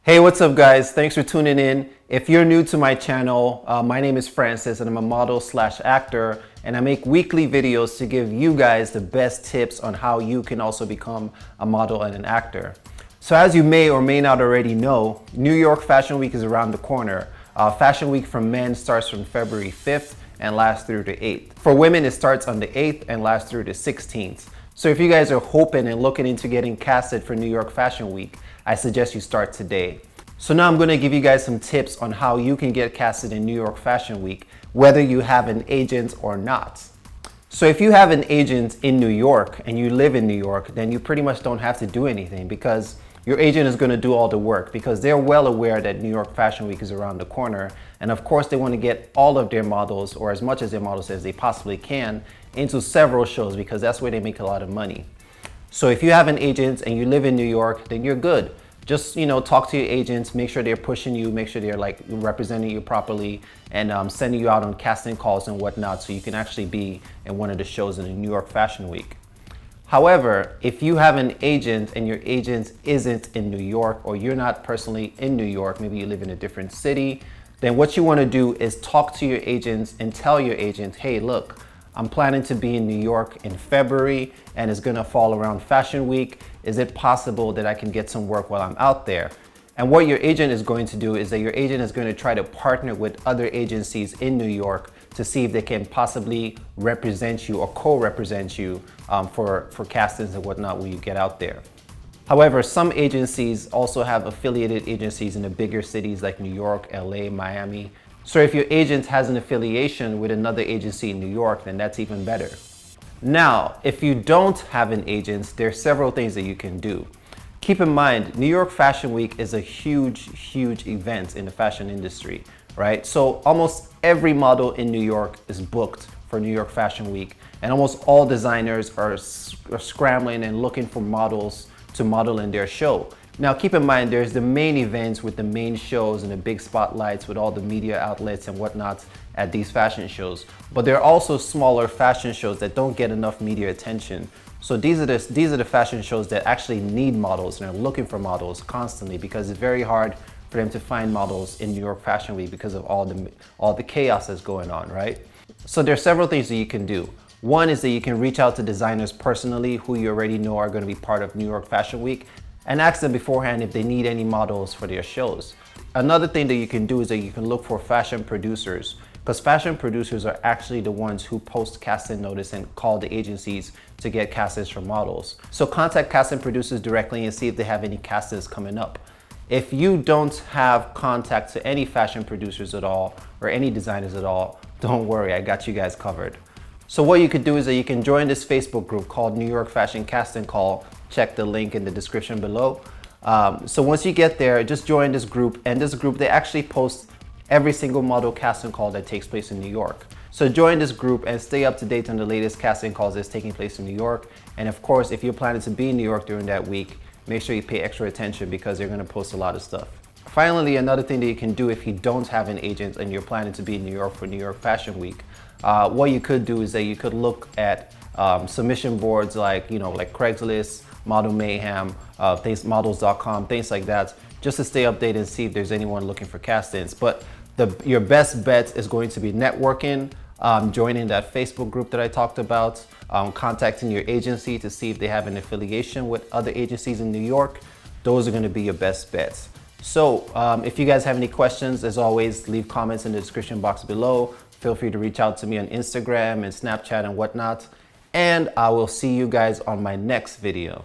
Hey, what's up guys? Thanks for tuning in. If you're new to my channel, my name is Francis and I'm a model slash actor, and I make weekly videos to give you guys the best tips on how you can also become a model and an actor. So as you may or may not already know, New York Fashion Week is around the corner. Fashion Week for men starts from February 5th and lasts through the 8th. For women, it starts on the 8th and lasts through the 16th. So if you guys are hoping and looking into getting casted for New York Fashion Week, I suggest you start today. So now I'm going to give you guys some tips on how you can get casted in New York Fashion Week, whether you have an agent or not. So if you have an agent in New York and you live in New York, then you pretty much don't have to do anything because your agent is going to do all the work, because they're well aware that New York Fashion Week is around the corner. And of course, they want to get all of their models, or as much of their models as they possibly can, into several shows because that's where they make a lot of money. So if you have an agent and you live in New York, then you're good. Just, talk to your agents, make sure they're pushing you, make sure they're like representing you properly, and sending you out on casting calls and whatnot so you can actually be in one of the shows in the New York Fashion Week. However, if you have an agent and your agent isn't in New York, or you're not personally in New York, maybe you live in a different city, then what you want to do is talk to your agents and tell your agent, hey, look, I'm planning to be in New York in February and it's gonna fall around Fashion Week. Is it possible that I can get some work while I'm out there? And what your agent is going to do is that your agent is going to try to partner with other agencies in New York to see if they can possibly represent you or co-represent you for castings and whatnot when you get out there. However, some agencies also have affiliated agencies in the bigger cities like New York, LA, Miami. So if your agent has an affiliation with another agency in New York, then that's even better. Now, if you don't have an agent, there are several things that you can do. Keep in mind, New York Fashion Week is a huge event in the fashion industry, right? So almost every model in New York is booked for New York Fashion Week, and almost all designers are scrambling and looking for models to model in their show. Now keep in mind, there's the main events with the main shows and the big spotlights with all the media outlets and whatnot at these fashion shows. But there are also smaller fashion shows that don't get enough media attention. So these are the fashion shows that actually need models and are looking for models constantly, because it's very hard for them to find models in New York Fashion Week because of all the chaos that's going on, right? So there are several things that you can do. One is that you can reach out to designers personally who you already know are going to be part of New York Fashion Week, and ask them beforehand if they need any models for their shows. Another thing that you can do is that you can look for fashion producers, because fashion producers are actually the ones who post casting notice and call the agencies to get castings for models. So contact casting producers directly and see if they have any castings coming up. If you don't have contact to any fashion producers at all, or any designers at all, don't worry, I got you guys covered. So what you could do is that you can join this Facebook group called New York Fashion Casting Call. Check the link in the description below. So once you get there, just join this group, and this group, they actually post every single model casting call that takes place in New York. So join this group and stay up to date on the latest casting calls that's taking place in New York. And of course, if you're planning to be in New York during that week, make sure you pay extra attention because they're going to post a lot of stuff. Finally, another thing that you can do if you don't have an agent and you're planning to be in New York for New York Fashion Week, what you could do is that you could look at submission boards like Craigslist, Model Mayhem, models.com, things like that, just to stay updated and see if there's anyone looking for castings. But your best bet is going to be networking, joining that Facebook group that I talked about, contacting your agency to see if they have an affiliation with other agencies in New York. Those are going to be your best bets. So if you guys have any questions, as always, leave comments in the description box below. Feel free to reach out to me on Instagram and Snapchat and whatnot. And I will see you guys on my next video.